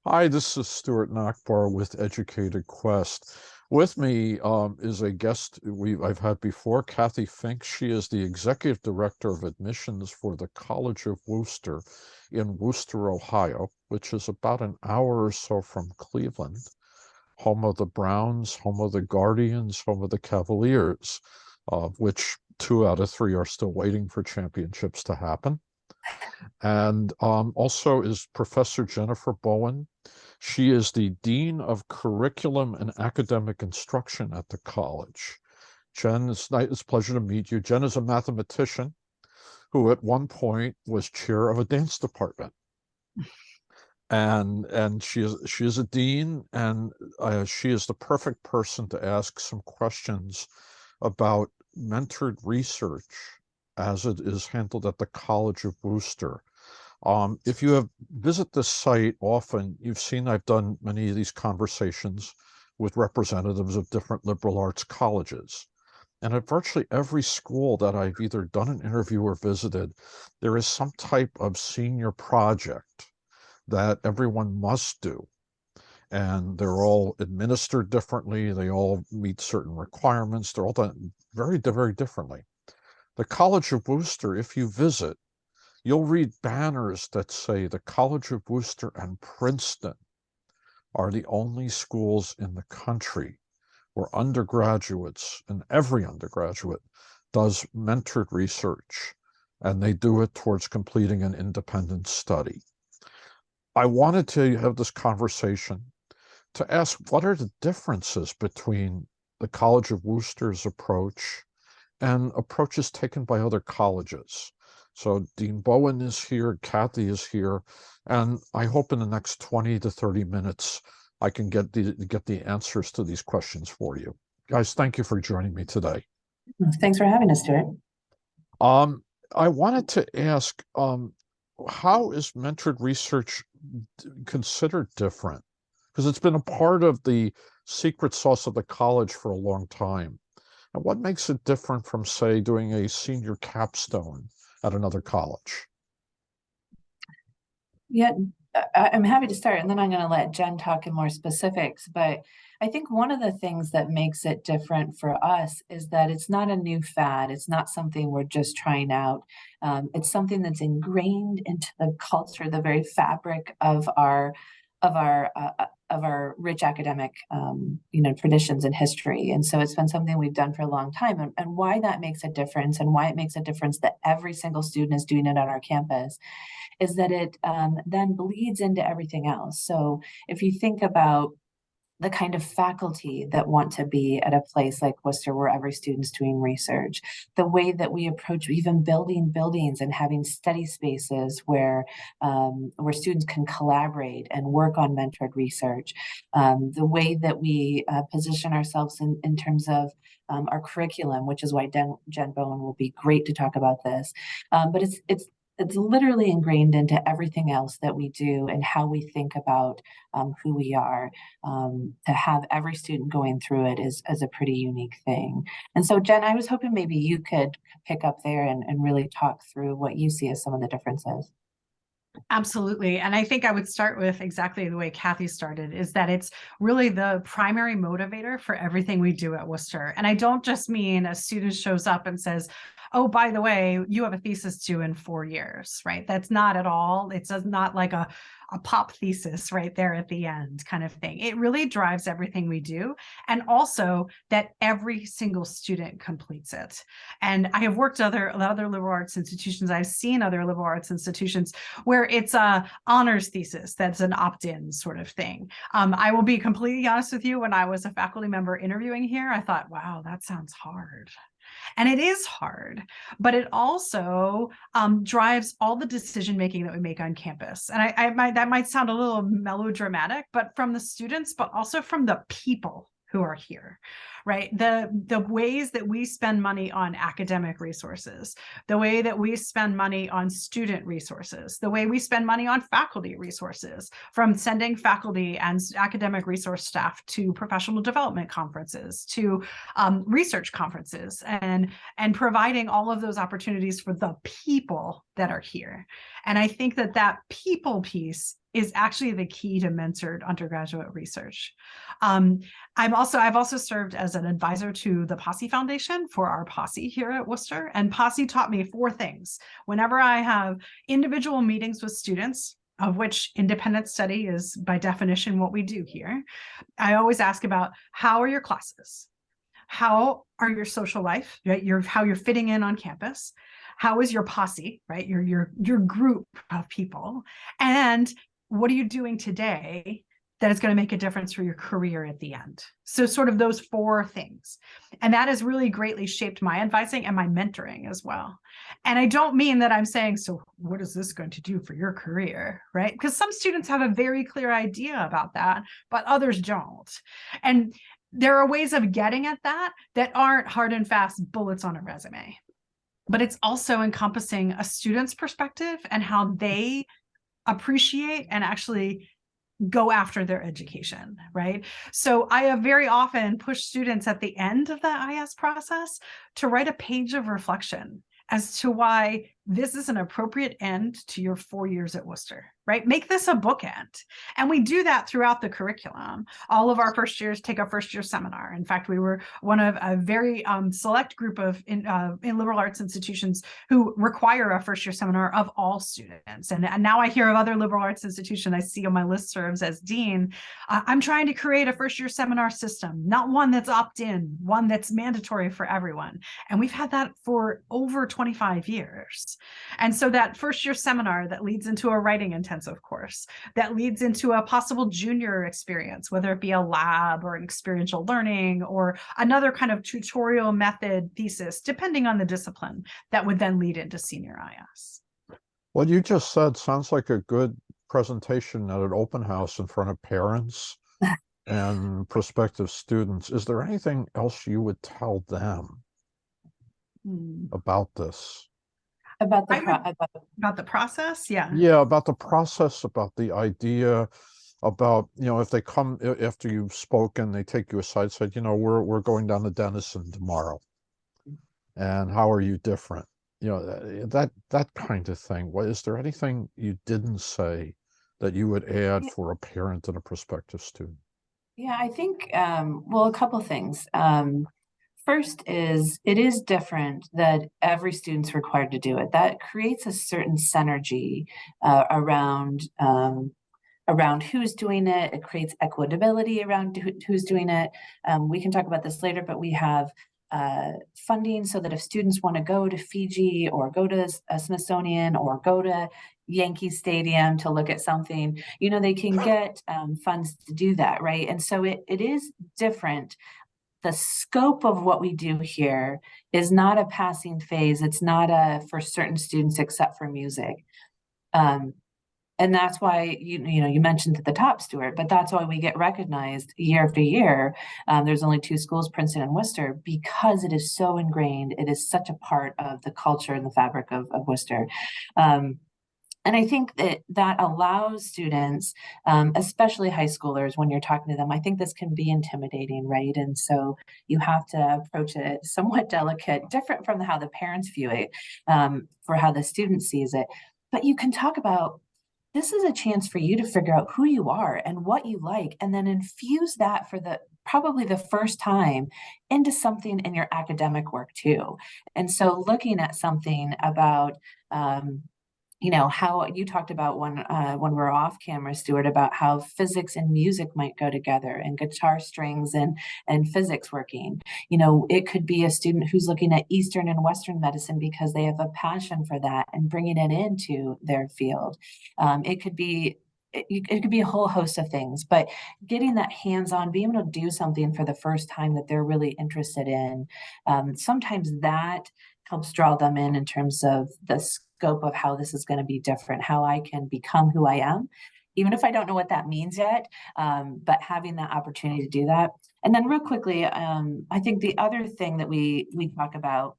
Hi, this is Stuart Nachbar with Educated Quest. With me is a guest I've had before, Cathy Finks. She is the Executive Director of Admissions for the College of Wooster in Wooster, Ohio, which is about an hour or so from Cleveland, home of the Browns, home of the Guardians, home of the Cavaliers, which two out of three are still waiting for championships to happen. And also is Professor Jennifer Bowen. She is the Dean of Curriculum and Academic Instruction at the college. Jen, it's a pleasure to meet you. Jen is a mathematician who at one point was chair of a dance department. And she is a dean, and she is the perfect person to ask some questions about mentored research as it is handled at the College of Wooster. If you have visit this site often, you've seen I've done many of these conversations with representatives of different liberal arts colleges. And at virtually every school that I've either done an interview or visited, there is some type of senior project that everyone must do. And they're all administered differently. They all meet certain requirements. They're all done very, very differently. The College of Wooster, if you visit, you'll read banners that say the College of Wooster and Princeton are the only schools in the country where undergraduates, and every undergraduate, does mentored research, and they do it towards completing an independent study. I wanted to have this conversation to ask what are the differences between the College of Wooster's approach and approaches taken by other colleges. So Dean Bowen is here, Cathy is here, and I hope in the next 20 to 30 minutes I can get the answers to these questions for you. Guys, thank you for joining me today. Thanks for having us, Stuart. Um, I wanted to ask, how is mentored research considered different? Because it's been a part of the secret sauce of the college for a long time. And what makes it different from, say, doing a senior capstone at another college? Yeah, I'm happy to start, and then I'm going to let Jen talk in more specifics. But I think one of the things that makes it different for us is that it's not a new fad. It's not something we're just trying out. It's something that's ingrained into the culture, the very fabric of our of our rich academic traditions and history. And so it's been something we've done for a long time. And why that makes a difference, and why it makes a difference that every single student is doing it on our campus, is that it then bleeds into everything else. So if you think about the kind of faculty that want to be at a place like Worcester, where every student's doing research, the way that we approach even building buildings and having study spaces where students can collaborate and work on mentored research, the way that we position ourselves in terms of our curriculum, which is why Jen Bowen will be great to talk about this. But it's literally ingrained into everything else that we do and how we think about who we are. To have every student going through it is a pretty unique thing. And so, Jen, I was hoping maybe you could pick up there and really talk through what you see as some of the differences. Absolutely. And I think I would start with exactly the way Cathy started, is that it's really the primary motivator for everything we do at Worcester. And I don't just mean a student shows up and says, oh, by the way, you have a thesis due in 4 years, right? That's not at all. It's not like a pop thesis right there at the end kind of thing. It really drives everything we do. And also that every single student completes it. And I have worked at other liberal arts institutions. I've seen other liberal arts institutions where it's a honors thesis that's an opt-in sort of thing. I will be completely honest with you. When I was a faculty member interviewing here, I thought, wow, that sounds hard. And it is hard, but it also drives all the decision making that we make on campus. And that might sound a little melodramatic, but from the students, but also from the people who are here, right? The ways that we spend money on academic resources, the way that we spend money on student resources, the way we spend money on faculty resources, from sending faculty and academic resource staff to professional development conferences, to research conferences, and providing all of those opportunities for the people that are here. And I think that that people piece is actually the key to mentored undergraduate research. I've also served as an advisor to the Posse Foundation for our Posse here at Wooster. And Posse taught me 4 things. Whenever I have individual meetings with students, of which independent study is by definition what we do here, I always ask about, how are your classes? How are your social life, right? How you're fitting in on campus? How is your posse, right? Your group of people? And what are you doing today that is going to make a difference for your career at the end? So sort of those 4 things. And that has really greatly shaped my advising and my mentoring as well. And I don't mean that I'm saying, so what is this going to do for your career, right? Because some students have a very clear idea about that, but others don't. And there are ways of getting at that aren't hard and fast bullets on a resume, but it's also encompassing a student's perspective and how they appreciate and actually go after their education, right? So I have very often pushed students at the end of the IS process to write a page of reflection as to why this is an appropriate end to your 4 years at Wooster, right? Make this a bookend. And we do that throughout the curriculum. All of our first years take a first year seminar. In fact, we were one of a very select group of in liberal arts institutions who require a first year seminar of all students. And now I hear of other liberal arts institutions I see on my listservs as dean. I'm trying to create a first year seminar system, not one that's opt-in, one that's mandatory for everyone. And we've had that for over 25 years. And so that first year seminar that leads into a writing intensive course, that leads into a possible junior experience, whether it be a lab or an experiential learning or another kind of tutorial method thesis, depending on the discipline, that would then lead into senior IS. What you just said sounds like a good presentation at an open house in front of parents and prospective students. Is there anything else you would tell them about this? About the process? Yeah. Yeah, about the process, about the idea, about, if they come after you've spoken, they take you aside, said, we're going down to Denison tomorrow. And how are you different? That kind of thing. Is there anything you didn't say that you would add for a parent and a prospective student? Yeah, I think, well, a couple things. First is, it is different that every student's required to do it. That creates a certain synergy around who's doing it. It creates equitability around who's doing it. We can talk about this later, but we have funding so that if students want to go to Fiji or go to a Smithsonian or go to Yankee Stadium to look at something, they can get funds to do that, right? And so it is different. The scope of what we do here is not a passing phase. It's not for certain students except for music. And that's why, you mentioned at the top, Stuart, but that's why we get recognized year after year. There's only 2 schools, Princeton and Worcester, because it is so ingrained. It is such a part of the culture and the fabric of Worcester. And I think that allows students, especially high schoolers, when you're talking to them, I think this can be intimidating, right? And so you have to approach it somewhat delicate, different from how the parents view it, for how the student sees it. But you can talk about, this is a chance for you to figure out who you are and what you like, and then infuse that for probably the first time into something in your academic work too. And so looking at something about, how you talked about when we were off camera, Stuart, about how physics and music might go together, and guitar strings and physics working. It could be a student who's looking at Eastern and Western medicine because they have a passion for that and bringing it into their field. It could be a whole host of things, but getting that hands-on, being able to do something for the first time that they're really interested in, sometimes that helps draw them in terms of the scope of how this is going to be different, how I can become who I am, even if I don't know what that means yet, but having that opportunity to do that. And then real quickly, I think the other thing that we talk about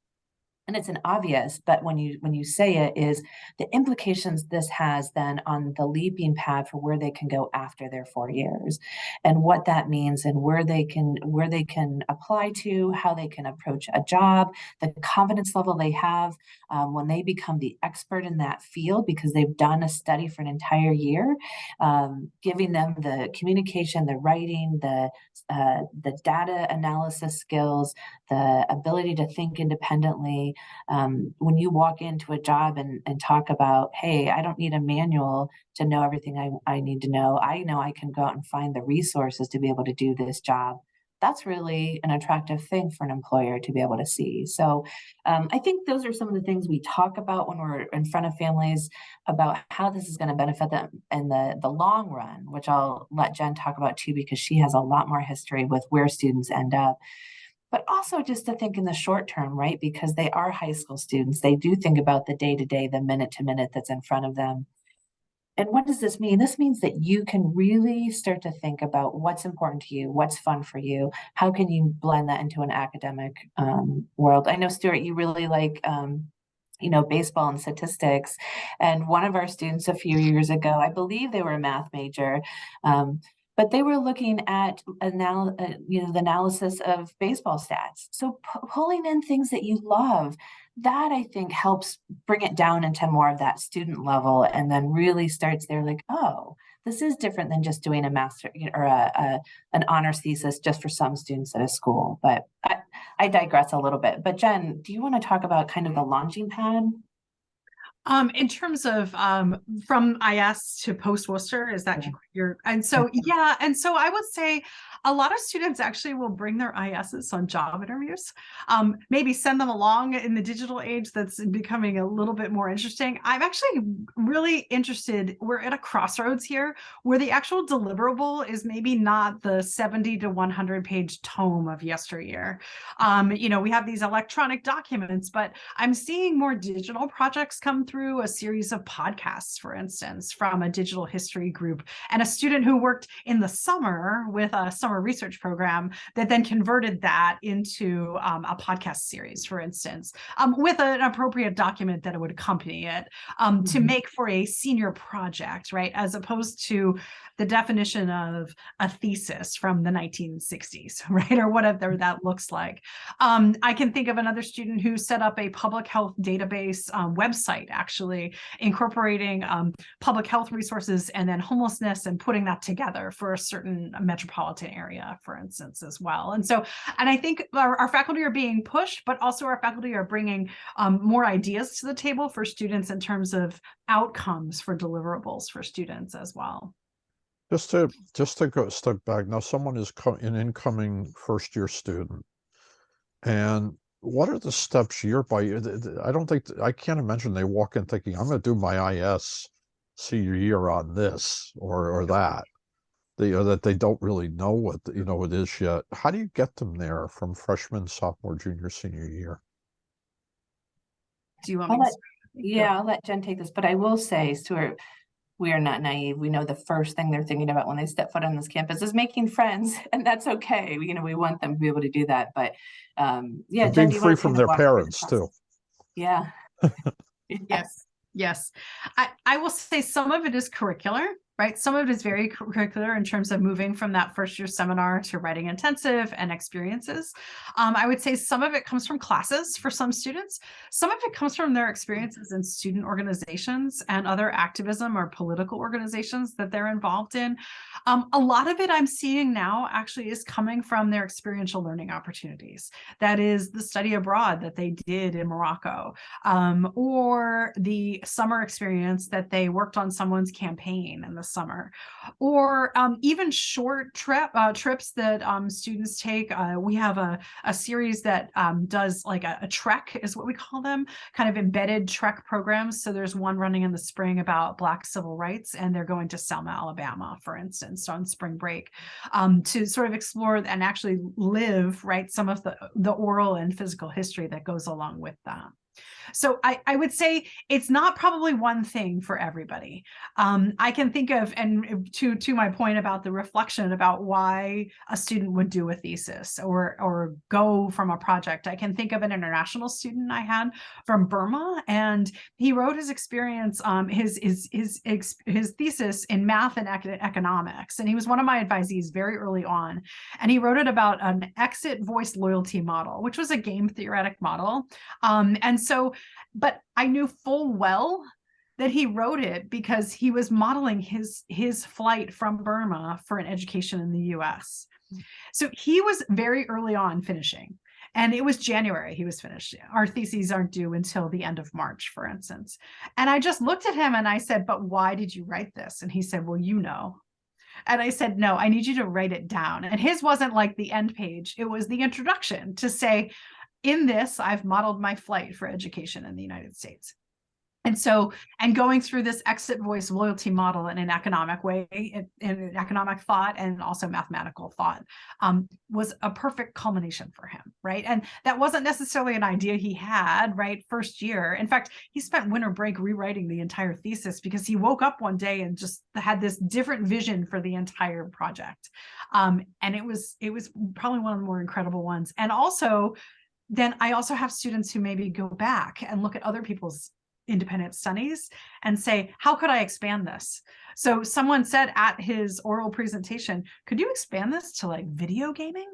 and it's an obvious, but when you say it, is the implications this has then on the leaping pad for where they can go after their 4 years, and what that means, and where they can apply to, how they can approach a job, the confidence level they have when they become the expert in that field because they've done a study for an entire year, giving them the communication, the writing, the data analysis skills, the ability to think independently. When you walk into a job and talk about, hey, I don't need a manual to know everything I need to know. I know I can go out and find the resources to be able to do this job. That's really an attractive thing for an employer to be able to see. So I think those are some of the things we talk about when we're in front of families about how this is going to benefit them in the long run, which I'll let Jen talk about too, because she has a lot more history with where students end up. But also just to think in the short term, right? Because they are high school students. They do think about the day to day, the minute to minute that's in front of them. And what does this mean? This means that you can really start to think about what's important to you, what's fun for you, how can you blend that into an academic world. I know, Stuart, you really like baseball and statistics. And one of our students a few years ago, I believe they were a math major, but they were looking at the analysis of baseball stats. So pulling in things that you love, that I think helps bring it down into more of that student level, and then really starts there like, oh, this is different than just doing a master or an honors thesis just for some students at a school. But I digress a little bit. But Jen, do you want to talk about kind of the launching pad? In terms of from IS to post Wooster, is that and so I would say a lot of students actually will bring their ISs on job interviews, maybe send them along in the digital age that's becoming a little bit more interesting. I'm actually really interested. We're at a crossroads here where the actual deliverable is maybe not the 70 to 100 page tome of yesteryear. We have these electronic documents, but I'm seeing more digital projects come through, a series of podcasts, for instance, from a digital history group, and a student who worked in the summer with a summer research program that then converted that into a podcast series, for instance, with an appropriate document that would accompany it to make for a senior project, right? As opposed to the definition of a thesis from the 1960s, right? Or whatever that looks like. I can think of another student who set up a public health database website, actually incorporating public health resources and then homelessness and putting that together for a certain metropolitan area, for instance, as well. And I think our faculty are being pushed, but also our faculty are bringing more ideas to the table for students in terms of outcomes for deliverables for students as well. Just to go a step back, now someone is an incoming first-year student, and what are the steps year by year? I can't imagine they walk in thinking, I'm going to do my IS senior year on this or that. That they don't really know what it is yet. How do you get them there from freshman, sophomore, junior, senior year? Do you want me to? Yeah, I'll let Jen take this, but I will say, Stuart, we are not naive. We know the first thing they're thinking about when they step foot on this campus is making friends, and that's okay. We want them to be able to do that. But Jen, being free from their parents too. Yeah. Yes. I will say some of it is curricular, right? Some of it is very curricular in terms of moving from that first year seminar to writing intensive and experiences. I would say some of it comes from classes for some students. Some of it comes from their experiences in student organizations and other activism or political organizations that they're involved in. A lot of it I'm seeing now actually is coming from their experiential learning opportunities. That is the study abroad that they did in Morocco, or the summer experience that they worked on someone's campaign in the summer, or even short trips that students take. We have a series that does like a trek, is what we call them, kind of embedded trek programs. So there's one running in the spring about Black civil rights, and they're going to Selma, Alabama, for instance, on spring break, to sort of explore and actually live, right, some of the oral and physical history that goes along with that. So I would say it's not probably one thing for everybody. I can think of, and to my point about the reflection about why a student would do a thesis or go from a project, I can think of an international student I had from Burma, and he wrote his experience, his thesis in math and economics, and he was one of my advisees very early on, and he wrote it about an exit voice loyalty model, which was a game theoretic model. And so, but I knew full well that he wrote it because he was modeling his flight from Burma for an education in the US. So he was very early on finishing, and it was January he was finished. Our theses aren't due until the end of March, for instance. And I just looked at him and I said, but why did you write this? And he said, well, you know. And I said, no, I need you to write it down. And his wasn't like the end page. It was the introduction to say, in this, I've modeled my flight for education in the United States. And so, and going through this exit voice loyalty model in an economic way, in an economic thought and also mathematical thought, was a perfect culmination for him, right? And that wasn't necessarily an idea he had, right, first year. In fact, he spent winter break rewriting the entire thesis because he woke up one day and just had this different vision for the entire project. And it was probably one of the more incredible ones. And also, then I also have students who maybe go back and look at other people's independent studies and say, how could I expand this? So someone said at his oral presentation, could you expand this to like video gaming?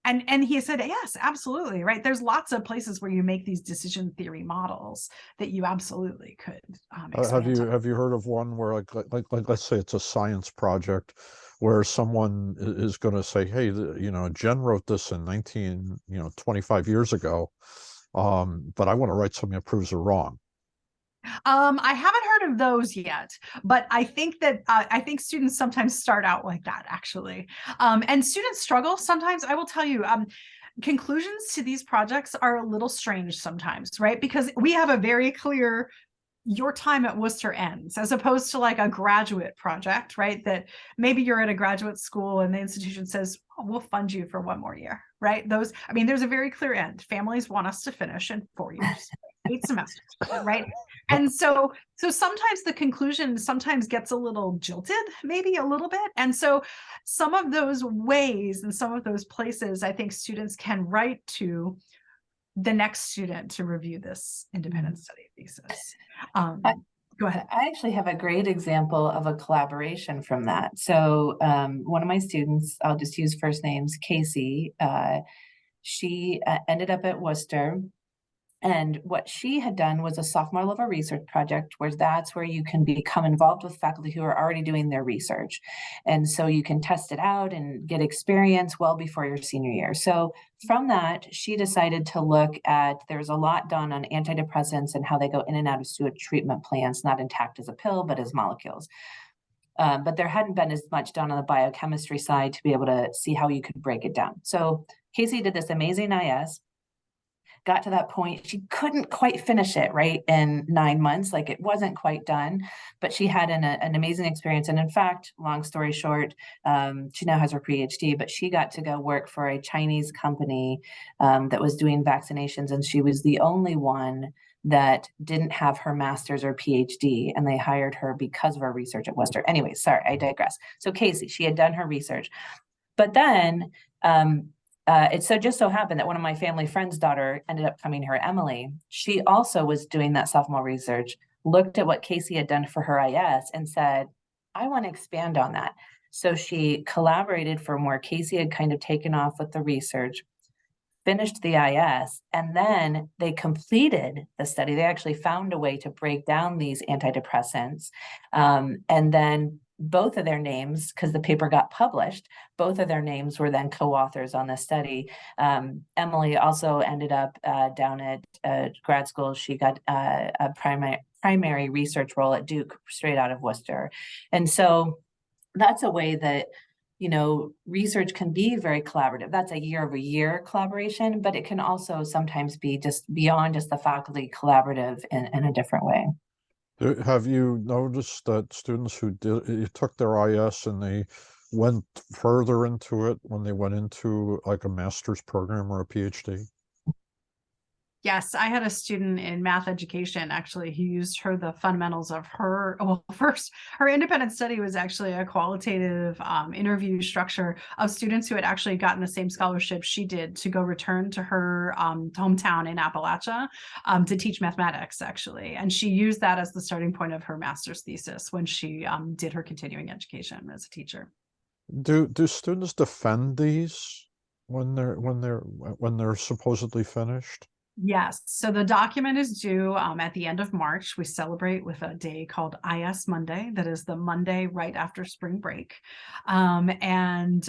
And he said, yes, absolutely, right? There's lots of places where you make these decision theory models that you absolutely could Have expand. you heard of one where like let's say it's a science project where someone is going to say, hey, Jen wrote this in 25 years ago, but I want to write something that proves her wrong. I haven't heard of those yet, but I think that I think students sometimes start out like that, actually. And students struggle sometimes. I will tell you, conclusions to these projects are a little strange sometimes, right? Because we have a very clear, your time at Wooster ends, as opposed to like a graduate project, right? That maybe you're at a graduate school and the institution says, oh, we'll fund you for one more year, right? Those, I mean, there's a very clear end. Families want us to finish in 4 years, 8 semesters, right? And so sometimes the conclusion sometimes gets a little jilted, maybe a little bit. And so some of those ways and some of those places, I think students can write to the next student to review this independent study thesis. Go ahead. I actually have a great example of a collaboration from that. So one of my students, I'll just use first names, Casey, she ended up at Wooster. And what she had done was a sophomore level research project, where that's where you can become involved with faculty who are already doing their research. And so you can test it out and get experience well before your senior year. So from that, she decided to look at, there's a lot done on antidepressants and how they go in and out of sewage treatment plants, not intact as a pill, but as molecules. But there hadn't been as much done on the biochemistry side to be able to see how you could break it down. So Casey did this amazing IS, got to that point. She couldn't quite finish it, right, in 9 months. Like, it wasn't quite done, but she had an amazing experience. And in fact, long story short, she now has her PhD, but she got to go work for a Chinese company that was doing vaccinations. And she was the only one that didn't have her master's or PhD, and they hired her because of her research at Wooster. Anyway, sorry, I digress. So Casey, she had done her research, but then it just so happened that one of my family friend's daughter ended up coming here, Emily. She also was doing that sophomore research, looked at what Casey had done for her IS and said, I want to expand on that. So she collaborated from where Casey had kind of taken off with the research, finished the IS, and then they completed the study. They actually found a way to break down these antidepressants. And then both of their names, because the paper got published, both of their names were then co-authors on the study. Emily also ended up down at grad school. She got a primary research role at Duke, straight out of Worcester. And so that's a way that, research can be very collaborative. That's a year-over-year collaboration, but it can also sometimes be just beyond just the faculty collaborative in a different way. Have you noticed that students who took their IS and they went further into it when they went into like a master's program or a PhD? Yes, I had a student in math education actually who used the fundamentals of well, first, her independent study was actually a qualitative interview structure of students who had actually gotten the same scholarship she did to go return to her hometown in Appalachia to teach mathematics, actually. And she used that as the starting point of her master's thesis when she did her continuing education as a teacher. Do students defend these when they're supposedly finished? Yes. So the document is due at the end of March. We celebrate with a day called IS Monday. That is the Monday right after spring break. And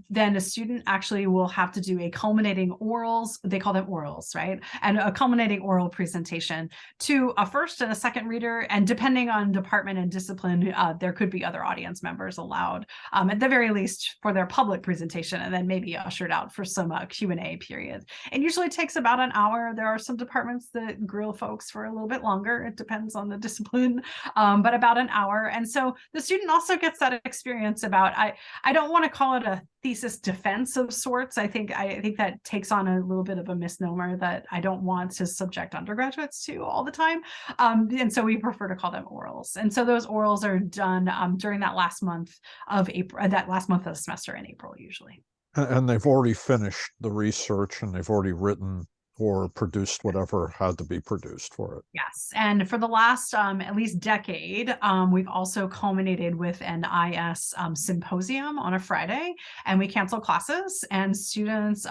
then a student actually will have to do a culminating orals. They call them orals, right? And a culminating oral presentation to a first and a second reader. And depending on department and discipline, there could be other audience members allowed, at the very least for their public presentation, and then maybe ushered out for some Q&A period. It usually takes about an hour. There are some departments that grill folks for a little bit longer. It depends on the discipline, but about an hour. And so the student also gets that experience about, I don't want to call it a thesis defense of sorts. I think that takes on a little bit of a misnomer that I don't want to subject undergraduates to all the time. And so we prefer to call them orals. And so those orals are done during that last month of April, that last month of the semester in April, usually. And they've already finished the research and they've already written or produced whatever had to be produced for it. Yes, and for the last at least decade, we've also culminated with an IS symposium on a Friday, and we cancel classes, and students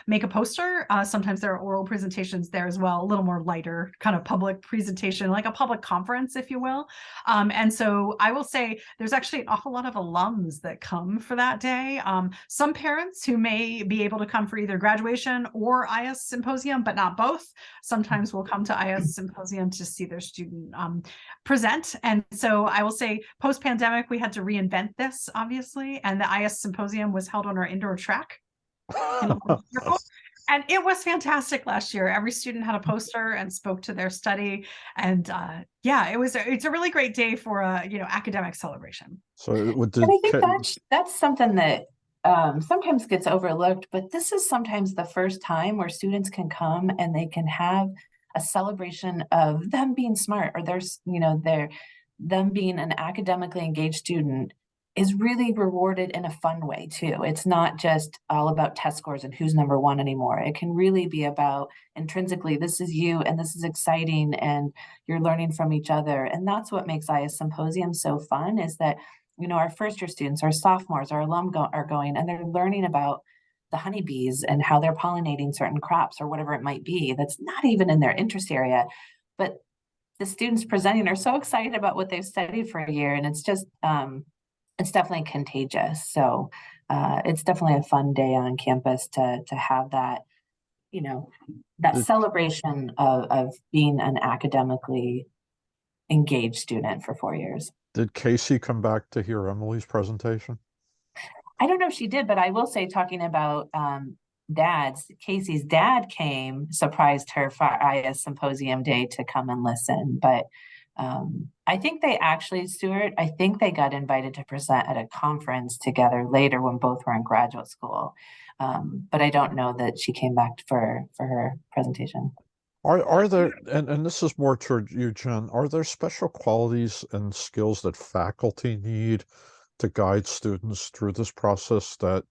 make a poster. Sometimes there are oral presentations there as well, a little more lighter kind of public presentation, like a public conference, if you will. And so I will say there's actually an awful lot of alums that come for that day. Some parents who may be able to come for either graduation or IS symposium, but not both. Sometimes we'll come to IS symposium to see their student present. And so I will say post-pandemic, we had to reinvent this, obviously. And the IS symposium was held on our indoor track. And it was fantastic last year. Every student had a poster and spoke to their study. And yeah, it's a really great day for a academic celebration. So and I think that's something that sometimes gets overlooked, but this is sometimes the first time where students can come and they can have a celebration of them being smart, or them being an academically engaged student is really rewarded in a fun way too. It's not just all about test scores and who's number one anymore. It can really be about intrinsically, this is you and this is exciting and you're learning from each other. And that's what makes IS Symposium so fun, is that our first year students, our sophomores, our alum are going and they're learning about the honeybees and how they're pollinating certain crops or whatever it might be that's not even in their interest area. But the students presenting are so excited about what they've studied for a year, and it's just, it's definitely contagious. So it's definitely a fun day on campus to have that, that celebration of being an academically engaged student for 4 years. Did Casey come back to hear Emily's presentation? I don't know if she did, but I will say, talking about dads, Casey's dad surprised her for IS Symposium Day to come and listen. But I think they actually, Stuart, I think they got invited to present at a conference together later when both were in graduate school. But I don't know that she came back for her presentation. Are there, and this is more toward you, Jen, are there special qualities and skills that faculty need to guide students through this process that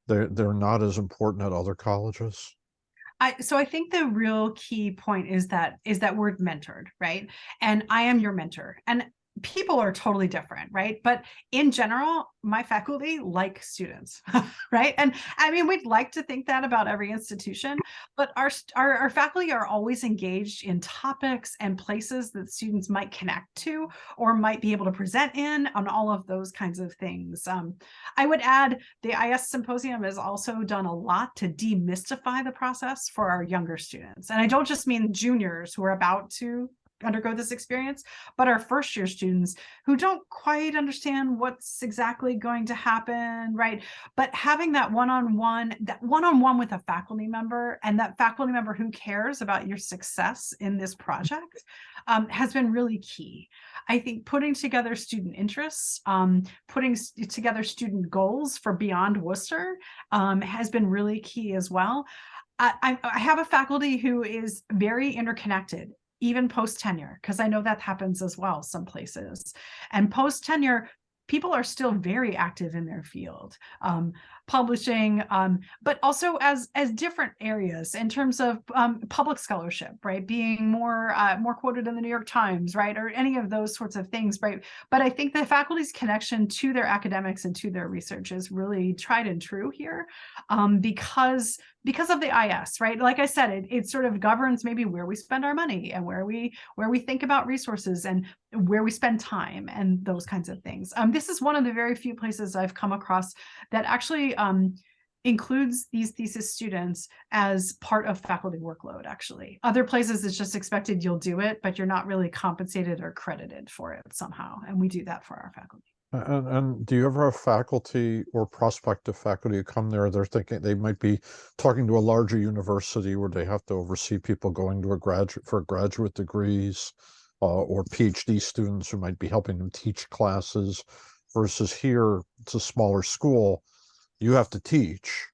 they're not as important at other colleges? So I think the real key point is that word mentored, right? And I am your mentor. And people are totally different, right? But in general, my faculty like students, right? And I mean, we'd like to think that about every institution, but our faculty are always engaged in topics and places that students might connect to or might be able to present in, on all of those kinds of things. I would add the IS Symposium has also done a lot to demystify the process for our younger students. And I don't just mean juniors who are about to undergo this experience, but our first year students who don't quite understand what's exactly going to happen, right? But having that one-on-one with a faculty member, and that faculty member who cares about your success in this project has been really key. I think putting together student interests, putting together student goals for Beyond Wooster has been really key as well. I have a faculty who is very interconnected, even post tenure, because I know that happens as well some places. And post tenure, people are still very active in their field, publishing, but also as different areas in terms of public scholarship, right? Being more quoted in the New York Times, right? Or any of those sorts of things, right? But I think the faculty's connection to their academics and to their research is really tried and true here, because of the IS, right? Like I said, it sort of governs maybe where we spend our money and where we think about resources and where we spend time and those kinds of things. This is one of the very few places I've come across that actually includes these thesis students as part of faculty workload, actually. Other places it's just expected you'll do it, but you're not really compensated or credited for it somehow. And we do that for our faculty. And do you ever have faculty or prospective faculty who come there, they're thinking they might be talking to a larger university where they have to oversee people going to graduate degrees, or PhD students who might be helping them teach classes, versus here, it's a smaller school, you have to teach,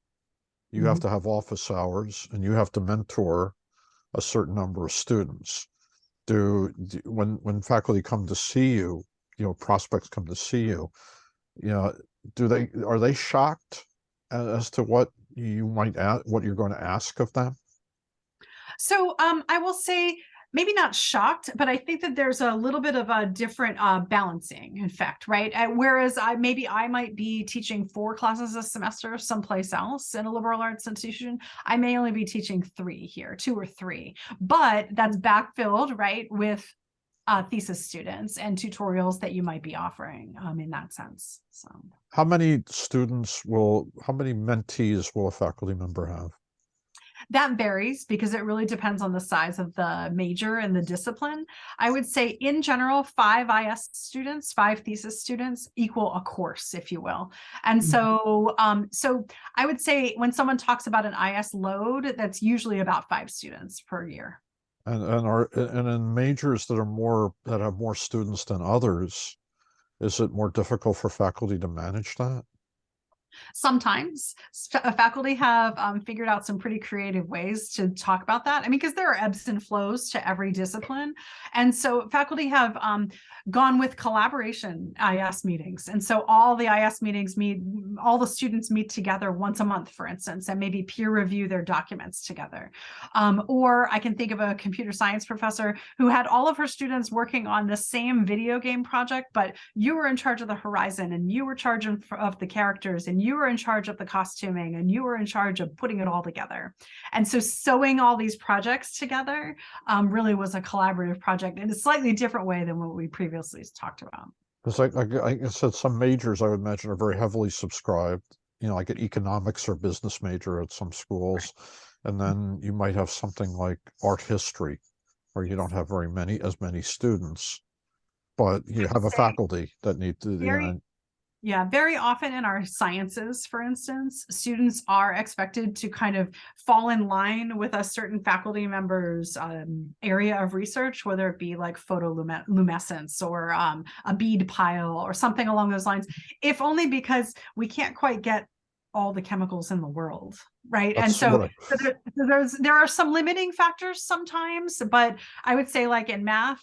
you have to have office hours, and you have to mentor a certain number of students. When faculty come to see you, prospects come to see you, are they shocked as to what you might what you're going to ask of them? So I will say, maybe not shocked, but I think that there's a little bit of a different balancing effect, right? Whereas I might be teaching 4 classes a semester someplace else in a liberal arts institution, I may only be teaching 3 here, 2 or 3, but that's backfilled, right, with thesis students and tutorials that you might be offering in that sense. So how many mentees will a faculty member have? that varies because it really depends on the size of the major and the discipline. I would say in general, 5 IS students, 5 thesis students equal a course, if you will. And so I would say when someone talks about an IS load, that's usually about 5 students per year. And in majors that have more students than others, is it more difficult for faculty to manage that? Sometimes faculty have figured out some pretty creative ways to talk about that. I mean, because there are ebbs and flows to every discipline. And so faculty have gone with collaboration IS meetings. And so all the IS meetings all the students meet together once a month, for instance, and maybe peer review their documents together. Or I can think of a computer science professor who had all of her students working on the same video game project, but you were in charge of the horizon and you were in charge of the characters and you were in charge of the costuming and you were in charge of putting it all together. And so sewing all these projects together really was a collaborative project in a slightly different way than what we previously talked about. Because like I said, some majors I would imagine are very heavily subscribed, like an economics or business major at some schools. Right. And then you might have something like art history, where you don't have as many students, but you have a faculty that need to, Yeah, very often in our sciences, for instance, students are expected to kind of fall in line with a certain faculty member's area of research, whether it be like photoluminescence or a bead pile or something along those lines, if only because we can't quite get all the chemicals in the world, right? That's and so there are some limiting factors sometimes, but I would say like in math,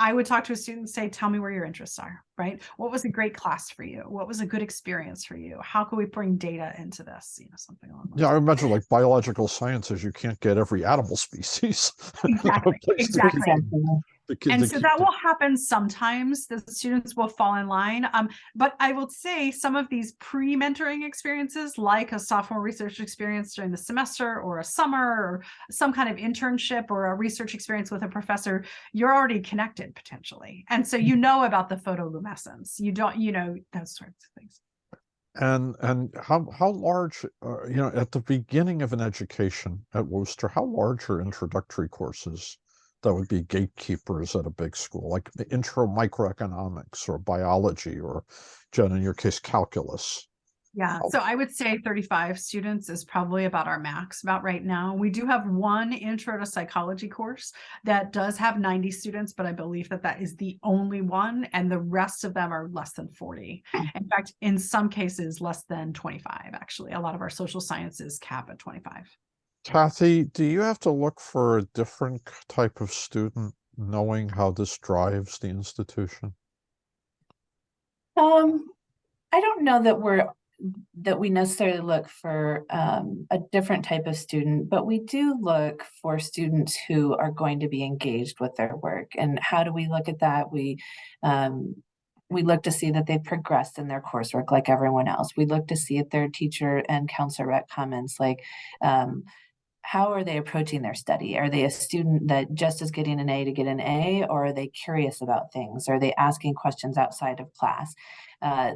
I would talk to a student and say, tell me where your interests are, right? What was a great class for you? What was a good experience for you? How can we bring data into this? Something along those lines. I imagine like biological sciences, you can't get every animal species. Exactly. And so that will happen sometimes. The students will fall in line. But I will say some of these pre-mentoring experiences, like a sophomore research experience during the semester or a summer or some kind of internship or a research experience with a professor, you're already connected potentially. And so you know about the photoluminescence. You don't, those sorts of things. And how large, at the beginning of an education at Wooster, how large are introductory courses that would be gatekeepers at a big school, like the intro microeconomics or biology or, Jen, in your case, calculus? Yeah, so I would say 35 students is probably about our max about right now. We do have one intro to psychology course that does have 90 students, but I believe that is the only one, and the rest of them are less than 40. In fact, in some cases, less than 25, actually. A lot of our social sciences cap at 25. Kathy, do you have to look for a different type of student knowing how this drives the institution? Um, I don't know that we necessarily look for a different type of student, but we do look for students who are going to be engaged with their work. And how do we look at that? We look to see that they've progressed in their coursework like everyone else. We look to see if their teacher and counselor rep comments like, how are they approaching their study? Are they a student that just is getting an A to get an A, or are they curious about things? Are they asking questions outside of class?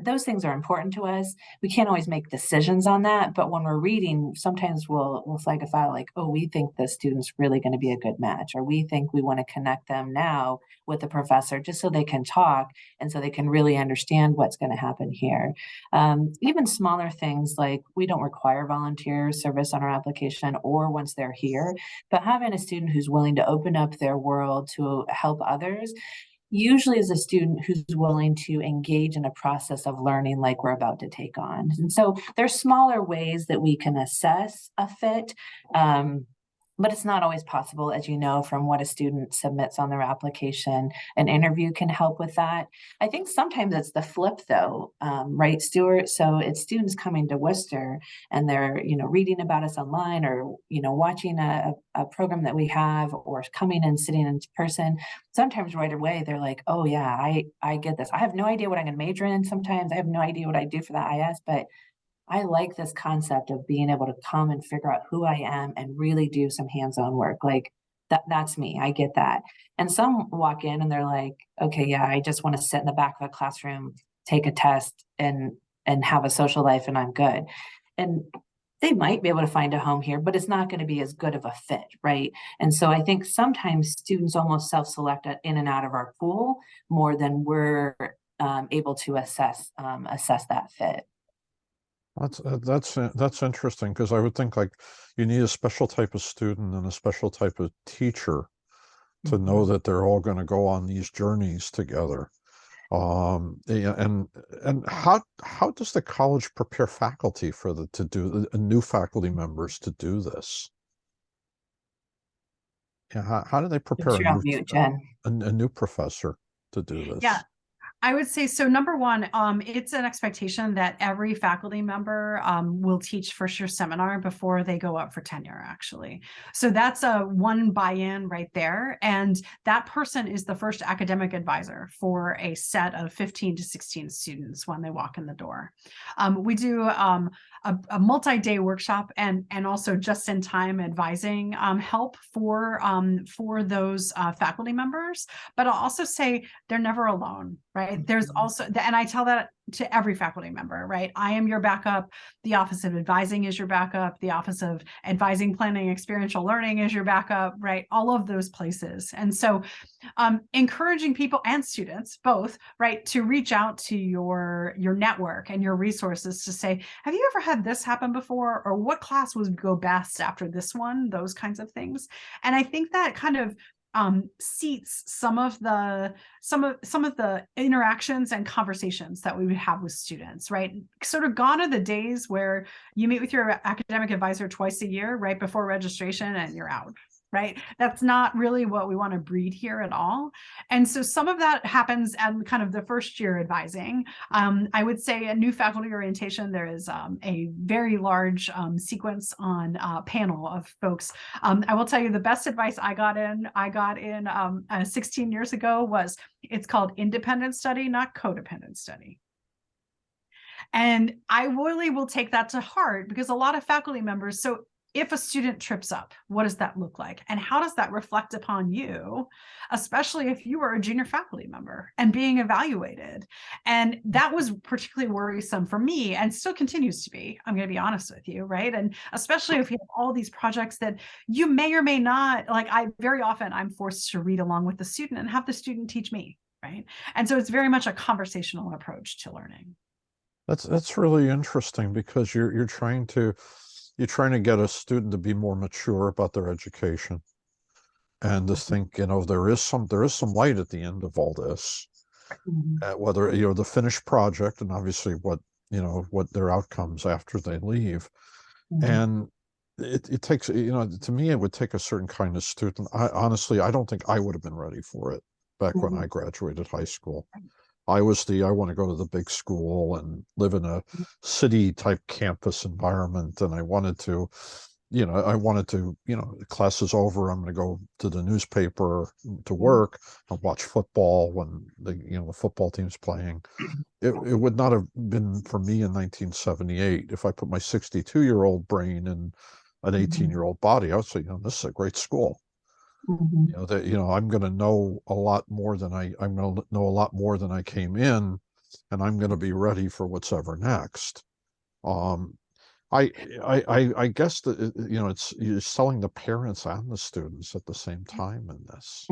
Those things are important to us. We can't always make decisions on that, but when we're reading, sometimes we'll flag a file like, oh, we think this student's really going to be a good match, or we think we want to connect them now with the professor just so they can talk and so they can really understand what's going to happen here. Even smaller things like we don't require volunteer service on our application or once they're here, but having a student who's willing to open up their world to help others usually is a student who's willing to engage in a process of learning like we're about to take on. And so there's smaller ways that we can assess a fit. But it's not always possible, as you know, from what a student submits on their application. An interview can help with that. I think sometimes it's the flip, though, right, Stuart? So it's students coming to Worcester and they're, reading about us online or, watching a program that we have or coming and sitting in person. Sometimes right away they're like, oh, yeah, I get this. I have no idea what I'm going to major in sometimes. I have no idea what I do for the IS, but I like this concept of being able to come and figure out who I am and really do some hands-on work. Like that's me. I get that. And some walk in and they're like, okay, yeah, I just want to sit in the back of a classroom, take a test and have a social life and I'm good. And they might be able to find a home here, but it's not going to be as good of a fit, right? And so I think sometimes students almost self-select in and out of our pool more than we're able to assess that fit. That's interesting because I would think like you need a special type of student and a special type of teacher to know that they're all going to go on these journeys together. Yeah, and how does the college prepare faculty for new faculty members to do this? Yeah, how do they prepare You're on mute, Jen. a new professor to do this? Yeah. I would say so. Number one, it's an expectation that every faculty member will teach first year seminar before they go up for tenure, actually. So that's a one buy-in right there. And that person is the first academic advisor for a set of 15 to 16 students when they walk in the door. We do a multi-day workshop and also just-in-time advising help for those faculty members. But I'll also say they're never alone, right? There's also, and I tell that to every faculty member, right? I am your backup. The Office of Advising is your backup. The Office of Advising, Planning, Experiential Learning is your backup, right? All of those places. And so encouraging people and students both, right, to reach out to your network and your resources to say, have you ever had this happen before? Or what class would go best after this one? Those kinds of things. And I think that kind of seats some of the interactions and conversations that we would have with students, right? Sort of gone are the days where you meet with your academic advisor twice a year, right before registration, and you're out. Right? That's not really what we want to breed here at all. And so some of that happens at kind of the first year advising. I would say a new faculty orientation, there is a very large sequence on panel of folks. I will tell you the best advice I got in 16 years ago was, it's called independent study, not codependent study. And I really will take that to heart because a lot of faculty members, so if a student trips up, what does that look like? And how does that reflect upon you, especially if you were a junior faculty member and being evaluated? And that was particularly worrisome for me and still continues to be, I'm going to be honest with you, right? And especially if you have all these projects that you may or may not, like very often I'm forced to read along with the student and have the student teach me, right? And so it's very much a conversational approach to learning. That's really interesting because you're trying to get a student to be more mature about their education and to think, there is some light at the end of all this. Whether, the finished project and obviously what their outcomes after they leave. And it takes, to me, it would take a certain kind of student. Honestly, I don't think I would have been ready for it back when I graduated high school. I want to go to the big school and live in a city type campus environment. And I wanted to, the class is over. I'm going to go to the newspaper to work and watch football when the football team's playing. It would not have been for me in 1978. If I put my 62-year-old brain in an 18-year-old body, I would say, this is a great school. I'm going to know a lot more than I'm going to know a lot more than I came in, and I'm going to be ready for what's ever next. I guess that it's you're selling the parents and the students at the same time in this.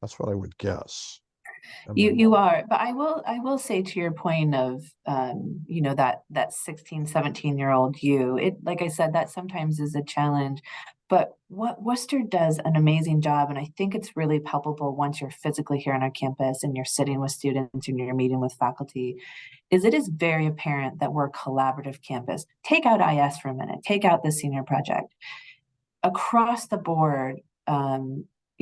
That's what I would guess. You are, but I will say to your point of that 16, 17-year-old you, it, like I said, that sometimes is a challenge. But what Wooster does an amazing job, and I think it's really palpable once you're physically here on our campus and you're sitting with students and you're meeting with faculty, is it is very apparent that we're a collaborative campus. Take out IS for a minute, take out the senior project. Across the board,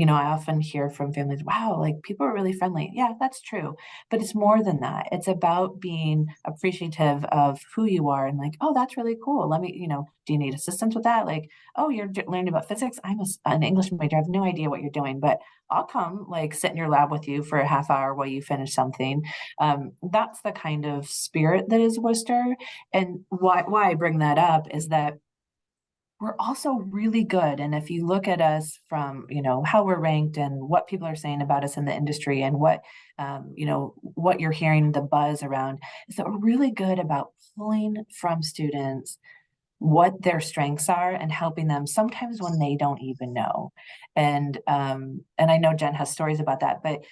I often hear from families, wow, like people are really friendly. Yeah, that's true. But it's more than that. It's about being appreciative of who you are and like, oh, that's really cool. Let me, do you need assistance with that? Like, oh, you're learning about physics. I'm an English major. I have no idea what you're doing, but I'll come like sit in your lab with you for a half hour while you finish something. That's the kind of spirit that is Worcester. And why I bring that up is that we're also really good. And if you look at us from, how we're ranked and what people are saying about us in the industry and what you're hearing the buzz around, is that we're really good about pulling from students what their strengths are and helping them sometimes when they don't even know. And I know Jen has stories about that, but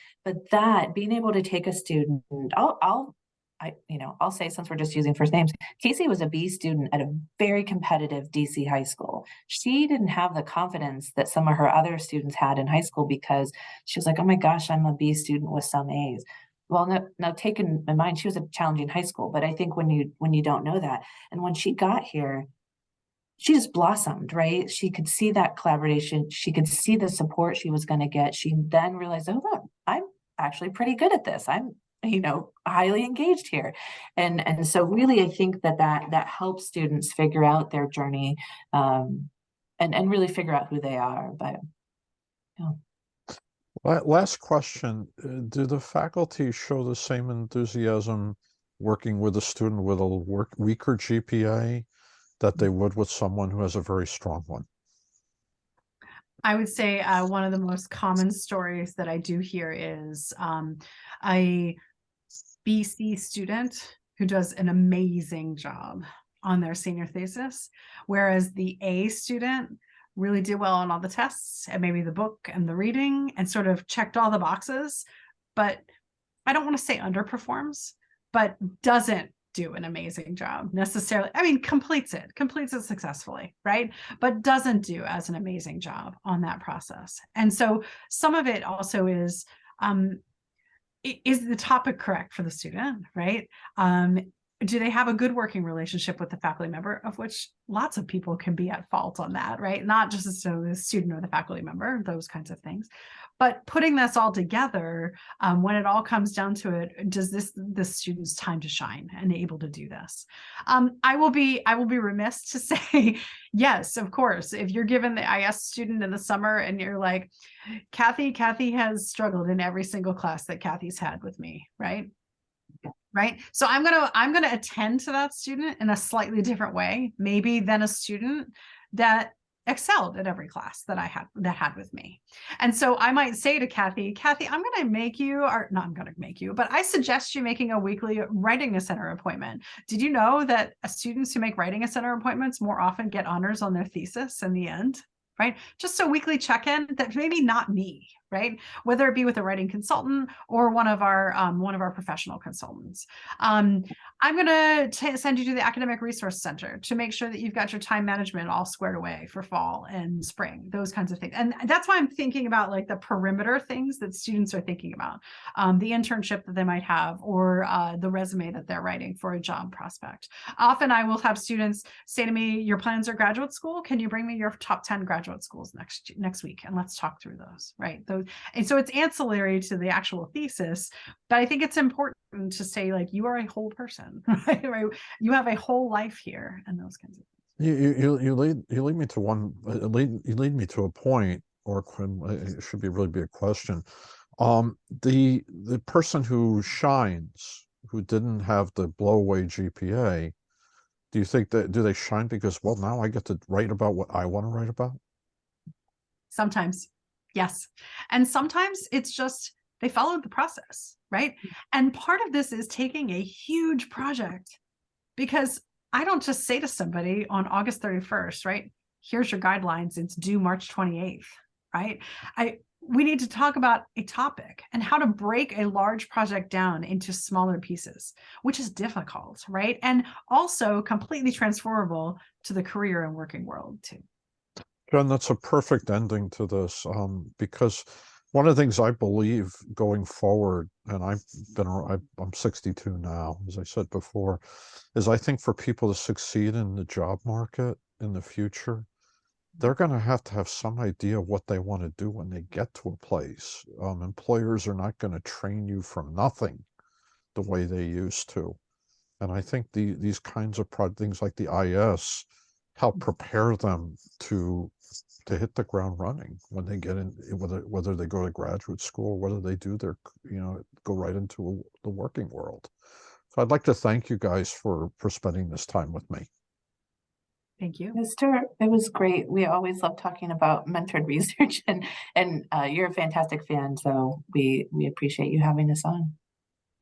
that being able to take a student, I'll say, since we're just using first names, Casey was a B student at a very competitive DC high school. She didn't have the confidence that some of her other students had in high school because she was like, oh my gosh, I'm a B student with some A's. Well, now taken in mind, she was a challenging high school, but I think when you don't know that, and when she got here, she just blossomed, right? She could see that collaboration. She could see the support she was going to get. She then realized, oh, look, I'm actually pretty good at this. I'm highly engaged here. And so really, I think that helps students figure out their journey, and really figure out who they are. But last question, do the faculty show the same enthusiasm working with a student with a weaker GPA that they would with someone who has a very strong one? I would say one of the most common stories that I do hear is a BC student who does an amazing job on their senior thesis, whereas the A student really did well on all the tests and maybe the book and the reading and sort of checked all the boxes, but I don't want to say underperforms, but doesn't do an amazing job necessarily. I mean, completes it successfully, right? But doesn't do as an amazing job on that process. And so some of it also is the topic correct for the student, right? Do they have a good working relationship with the faculty member, of which lots of people can be at fault on that, right? Not just the student or the faculty member, those kinds of things. But putting this all together, when it all comes down to it, does the student's time to shine and able to do this? I will be remiss to say, yes, of course, if you're given the IS student in the summer and you're like, Cathy has struggled in every single class that Cathy's had with me, right? Right. So I'm gonna attend to that student in a slightly different way, maybe than a student that excelled at every class that had with me. And so I might say to Cathy, I'm going to make you, or not I'm going to make you, but I suggest you making a weekly writing center appointment. Did you know that students who make writing center appointments more often get honors on their thesis in the end? Right? Just a weekly check-in that maybe not me, right? Whether it be with a writing consultant or one of our professional consultants. I'm going to send you to the Academic Resource Center to make sure that you've got your time management all squared away for fall and spring, those kinds of things. And that's why I'm thinking about like the perimeter things that students are thinking about, the internship that they might have, or the resume that they're writing for a job prospect. Often I will have students say to me, your plans are graduate school. Can you bring me your top 10 graduate schools next week? And let's talk through those, right? And so it's ancillary to the actual thesis, but I think it's important to say, like, you are a whole person, right? You have a whole life here, and those kinds of things. You lead me to you lead me to a point, or it should really be a question. The person who shines, who didn't have the blowaway GPA, do you think do they shine because, well, now I get to write about what I want to write about? Sometimes, yes. And sometimes it's just they followed the process, right? And part of this is taking a huge project, because I don't just say to somebody on August 31st, right? Here's your guidelines. It's due March 28th, right? We need to talk about a topic and how to break a large project down into smaller pieces, which is difficult, right? And also completely transferable to the career and working world too. John, that's a perfect ending to this, because one of the things I believe going forward, and I'm 62 now, as I said before, is I think for people to succeed in the job market in the future, they're going to have some idea of what they want to do when they get to a place. Employers are not going to train you from nothing the way they used to. And I think these kinds of things like the IS help prepare them to hit the ground running when they get in, whether they go to graduate school, whether they do go right into the working world. So I'd like to thank you guys for spending this time with me. Thank you. Stuart, it was great. We always love talking about mentored research, and you're a fantastic fan, so we appreciate you having us on.